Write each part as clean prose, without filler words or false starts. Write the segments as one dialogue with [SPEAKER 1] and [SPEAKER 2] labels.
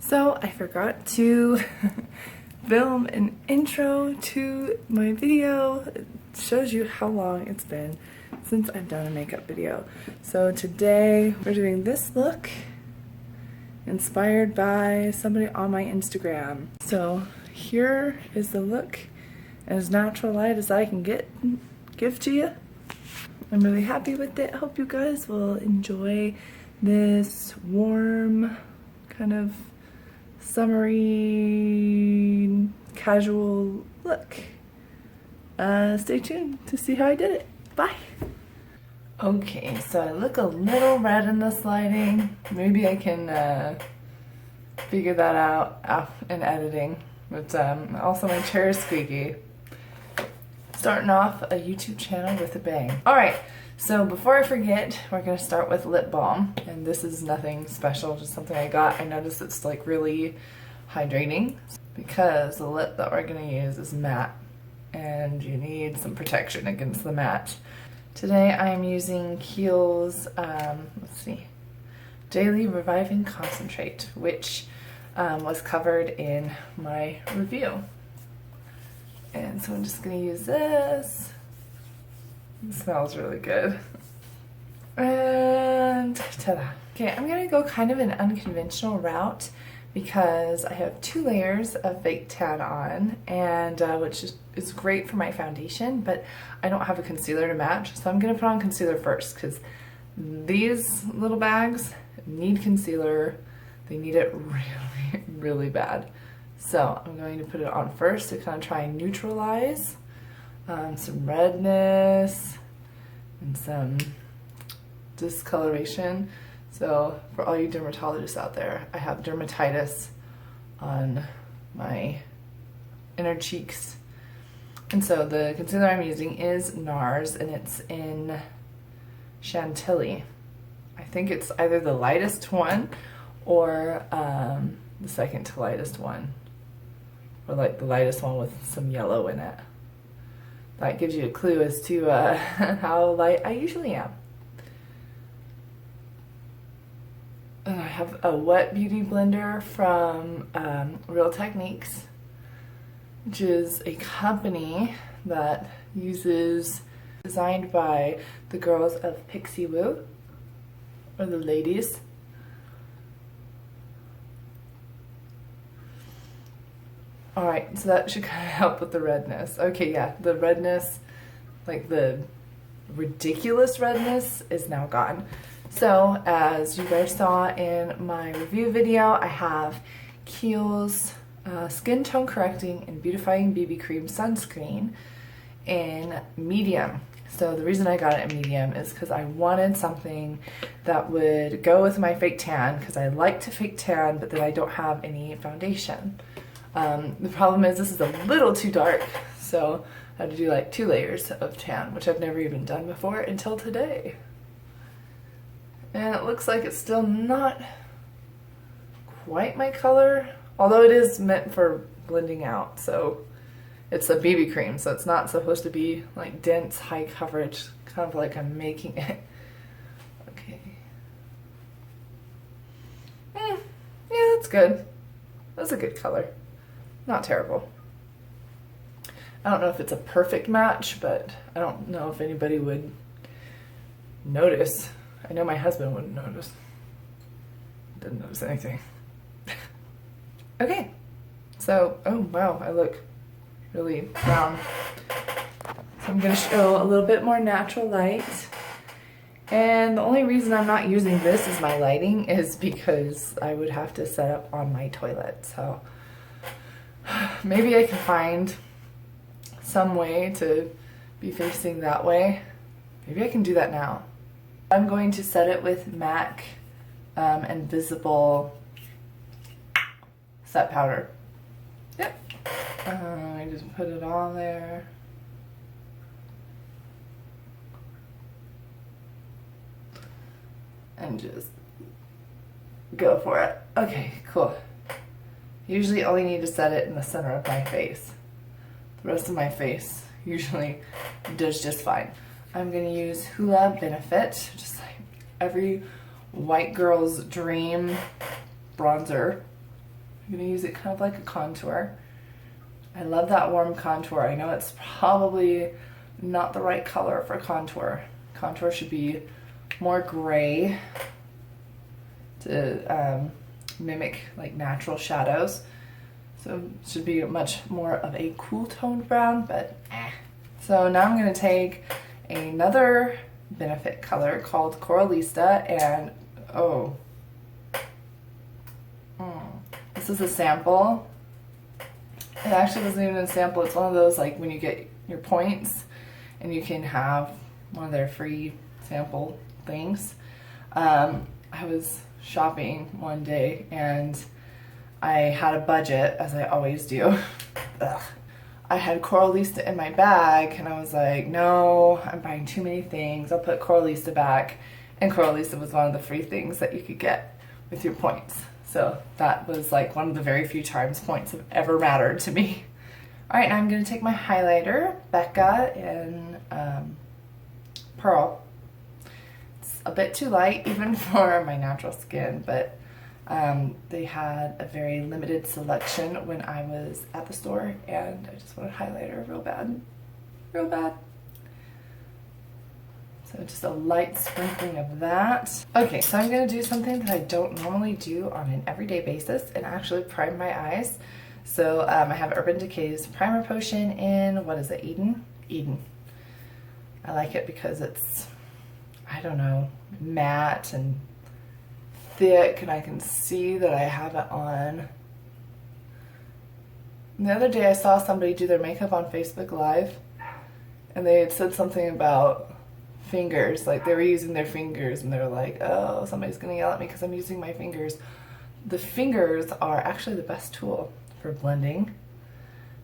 [SPEAKER 1] So I forgot to film an intro to my video. It shows you how long it's been since I've done a makeup video. So today we're doing this look inspired by somebody on my Instagram. So here is the look, as natural light as I can give to you. I'm really happy with it. I hope you guys will enjoy this warm kind of summery casual look. Stay tuned to see how I did it. Bye. Okay, so I look a little red in this lighting. Maybe I can figure that out in editing. But also my chair is squeaky. Starting off a YouTube channel with a bang. Alright, so before I forget, we're going to start with lip balm. And this is nothing special, just something I got. I noticed it's like really hydrating because the lip that we're going to use is matte. And you need some protection against the matte. Today I'm using Kiehl's, Daily Reviving Concentrate, which was covered in my review. And so I'm just going to use this. It smells really good. And ta-da. Okay, I'm going to go kind of an unconventional route because I have 2 layers of fake tan on, and which is great for my foundation, but I don't have a concealer to match, so I'm going to put on concealer first because these little bags need concealer. They need it really, really bad. So I'm going to put it on first to kind of try and neutralize some redness and some discoloration. So for all you dermatologists out there, I have dermatitis on my inner cheeks. And so the concealer I'm using is NARS, and it's in Chantilly. I think it's either the lightest one or the second to lightest one. Or like the lightest one with some yellow in it. That gives you a clue as to how light I usually am. And I have a wet beauty blender from Real Techniques, which is a company that designed by the girls of Pixie Woo, or the ladies. Alright, so that should kind of help with the redness. Okay, yeah, the redness, like the ridiculous redness, is now gone. So, as you guys saw in my review video, I have Kiehl's Skin Tone Correcting and Beautifying BB Cream Sunscreen in medium. So the reason I got it in medium is because I wanted something that would go with my fake tan, because I like to fake tan, but then I don't have any foundation. The problem is this is a little too dark, so I had to do like 2 layers of tan, which I've never even done before until today. And it looks like it's still not quite my color, although it is meant for blending out, so it's a BB cream, so it's not supposed to be like dense, high coverage, kind of like I'm making it. Okay. Yeah, that's good. That's a good color. Not terrible. I don't know if it's a perfect match, but I don't know if anybody would notice. I know my husband wouldn't notice. Didn't notice anything. Okay. So, oh wow, I look really brown. So I'm going to show a little bit more natural light. And the only reason I'm not using this as my lighting is because I would have to set up on my toilet. So maybe I can find some way to be facing that way. Maybe I can do that now. I'm going to set it with MAC Invisible Set Powder. Yep. I just put it on there. And just go for it. Okay, cool. Usually only need to set it in the center of my face. The rest of my face usually does just fine. I'm going to use Hoola Benefit, just like every white girl's dream bronzer. I'm gonna use it kind of like a contour. I love that warm contour. I know it's probably not the right color for contour. Contour should be more gray to mimic like natural shadows. So it should be much more of a cool toned brown, but eh. So now I'm gonna take another Benefit color called Coralista, and this is a sample. It actually wasn't even a sample. It's one of those like when you get your points and you can have one of their free sample things. I was shopping one day and I had a budget, as I always do. Ugh. I had Coralista in my bag and I was like, no, I'm buying too many things. I'll put Coralista back. And Coralista was one of the free things that you could get with your points. So that was like one of the very few times points have ever mattered to me. All right, now I'm gonna take my highlighter, Becca in Pearl. It's a bit too light even for my natural skin, but they had a very limited selection when I was at the store, and I just wanted highlighter real bad. Real bad. So just a light sprinkling of that. Okay, so I'm gonna do something that I don't normally do on an everyday basis and actually prime my eyes. So I have Urban Decay's Primer Potion in, what is it, Eden? Eden. I like it because it's, I don't know, matte and thick, and I can see that I have it on. And the other day I saw somebody do their makeup on Facebook Live, and they had said something about fingers, like they were using their fingers, and they were like, oh, somebody's gonna yell at me because I'm using my fingers. The fingers are actually the best tool for blending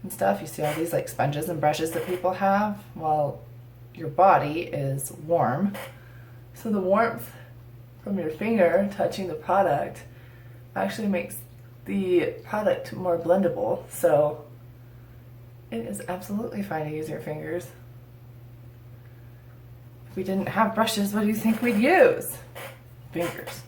[SPEAKER 1] and stuff. You see all these like sponges and brushes that people have. Well, your body is warm, so the warmth from your finger touching the product actually makes the product more blendable. So it is absolutely fine to use your fingers. If we didn't have brushes, what do you think we'd use? Fingers.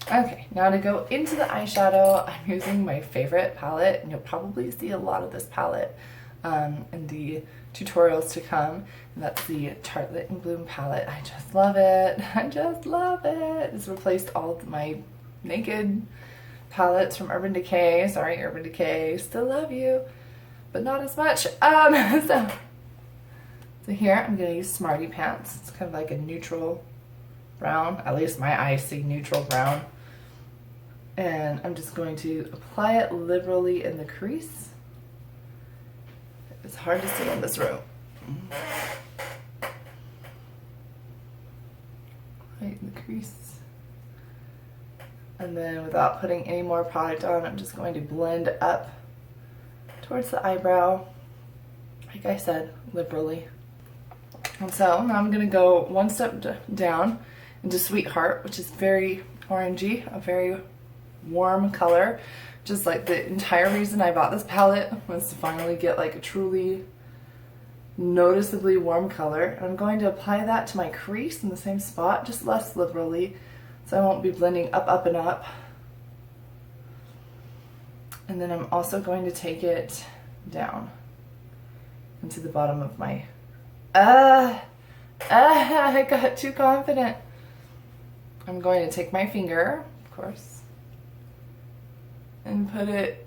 [SPEAKER 1] Okay, now to go into the eyeshadow, I'm using my favorite palette, and you'll probably see a lot of this palette in the tutorials to come, and that's the Tartelette and Bloom palette. I just love it. I just love it. It's replaced all of my Naked palettes from Urban Decay. Sorry, Urban Decay, still love you, but not as much. So here I'm gonna use Smarty Pants. It's kind of like a neutral brown, at least my eyes see neutral brown. And I'm just going to apply it liberally in the crease. It's hard to see in this room. Right in the crease. And then without putting any more product on, I'm just going to blend up towards the eyebrow. Like I said, liberally. And so now I'm gonna go one step down into Sweetheart, which is very orangey, a very warm color. Just like the entire reason I bought this palette was to finally get like a truly noticeably warm color. And I'm going to apply that to my crease in the same spot, just less liberally, so I won't be blending up, up, and up. And then I'm also going to take it down into the bottom of my, I got too confident. I'm going to take my finger, of course, and put it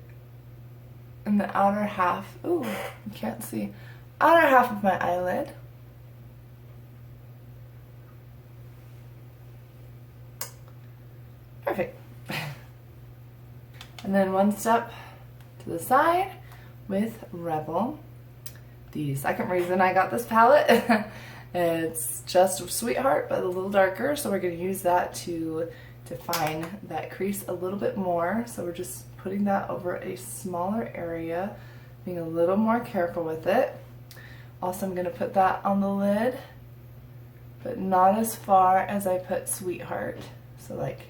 [SPEAKER 1] in the outer half. Ooh, you can't see. Outer half of my eyelid. Perfect. And then one step to the side with Rebel. The second reason I got this palette, it's just Sweetheart, but a little darker, so we're going to use that to define that crease a little bit more. So we're just putting that over a smaller area, being a little more careful with it. Also, I'm going to put that on the lid, but not as far as I put Sweetheart. So like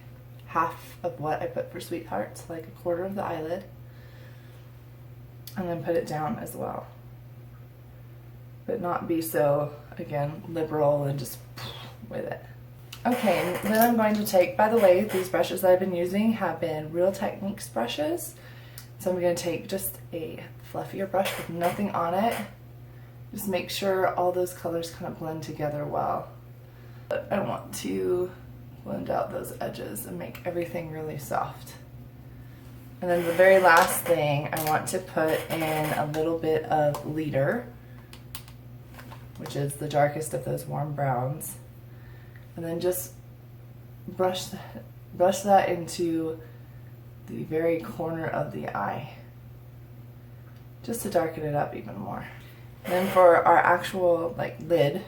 [SPEAKER 1] half of what I put for Sweetheart, so like a quarter of the eyelid. And then put it down as well. But not be so, again, liberal and just with it. Okay, then I'm going to take, by the way, these brushes that I've been using have been Real Techniques brushes. So I'm going to take just a fluffier brush with nothing on it. Just make sure all those colors kind of blend together well. I want to blend out those edges and make everything really soft. And then the very last thing, I want to put in a little bit of Leader, which is the darkest of those warm browns. And then just brush that into the very corner of the eye, just to darken it up even more. And then for our actual lid,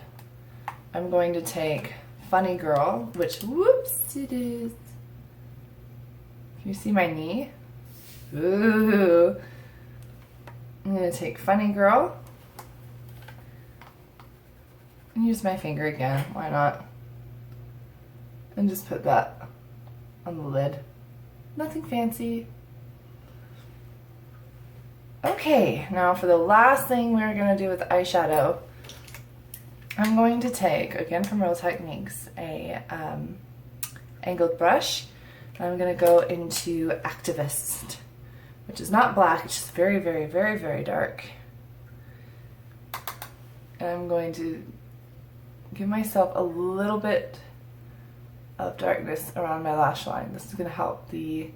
[SPEAKER 1] I'm going to take Funny Girl, which, whoops, it is. Can you see my knee? Ooh. I'm going to take Funny Girl and use my finger again, why not? And just put that on the lid. Nothing fancy. Okay, now for the last thing we're going to do with eyeshadow, I'm going to take, again from Real Techniques, a angled brush. I'm going to go into Activist, which is not black, it's just very, very, very, very dark. And I'm going to give myself a little bit of darkness around my lash line. This is going to help the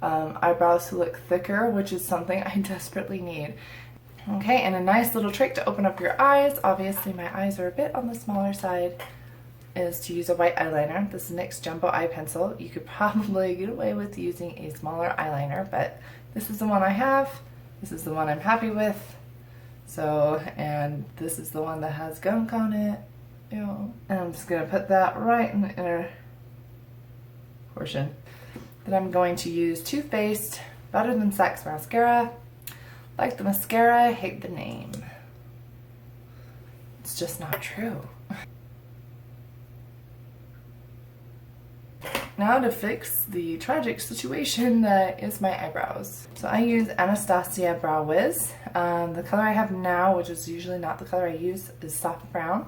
[SPEAKER 1] eyebrows to look thicker, which is something I desperately need. Okay, and a nice little trick to open up your eyes, obviously my eyes are a bit on the smaller side, is to use a white eyeliner. This is NYX Jumbo Eye Pencil. You could probably get away with using a smaller eyeliner, but this is the one I have. This is the one I'm happy with. So, and this is the one that has gunk on it. Ew. And I'm just going to put that right in the inner portion. Then I'm going to use Too Faced Better Than Sex mascara. Like the mascara, hate the name. It's just not true. Now to fix the tragic situation that is my eyebrows. So I use Anastasia Brow Wiz. The color I have now, which is usually not the color I use, is soft brown.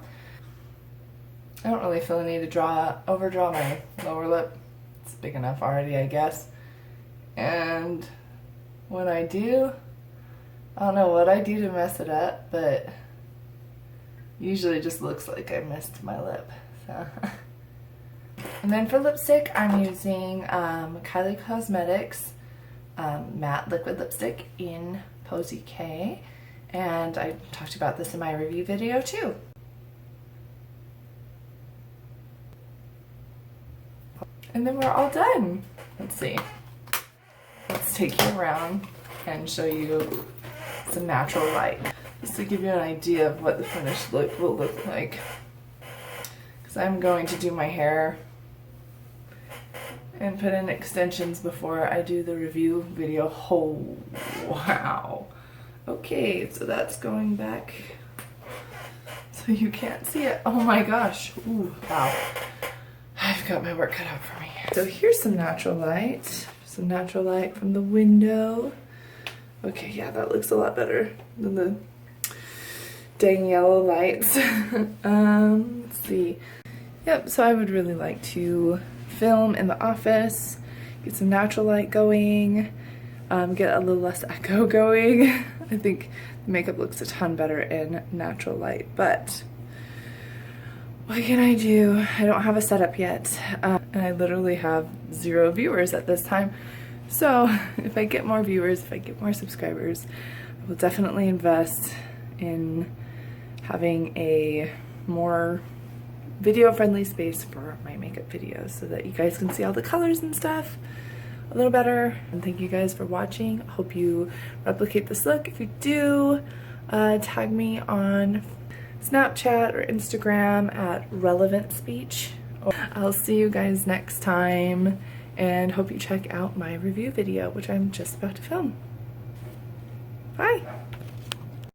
[SPEAKER 1] I don't really feel the need to overdraw my lower lip. It's big enough already, I guess. And when I do, I don't know what I do to mess it up, but usually it just looks like I missed my lip. So. And then for lipstick, I'm using Kylie Cosmetics matte liquid lipstick in Posy K, and I talked about this in my review video too. And then we're all done. Let's see. Let's take you around and show you some natural light, just to give you an idea of what the finished look will look like. Because I'm going to do my hair and put in extensions before I do the review video. Oh, wow. Okay, so that's going back so you can't see it. Oh my gosh. Ooh, wow. I've got my work cut out for me. So here's some natural light. Some natural light from the window. Okay, yeah, that looks a lot better than the dang yellow lights. Let's see. Yep, so I would really like to film in the office, get some natural light going, get a little less echo going. I think the makeup looks a ton better in natural light, but what can I do? I don't have a setup yet, and I literally have 0 viewers at this time. So if I get more viewers, if I get more subscribers, I will definitely invest in having a more video-friendly space for my makeup videos so that you guys can see all the colors and stuff a little better. And thank you guys for watching. I hope you replicate this look. If you do, tag me on Snapchat or Instagram at Relevant Speech. I'll see you guys next time, and hope you check out my review video, which I'm just about to film. Bye!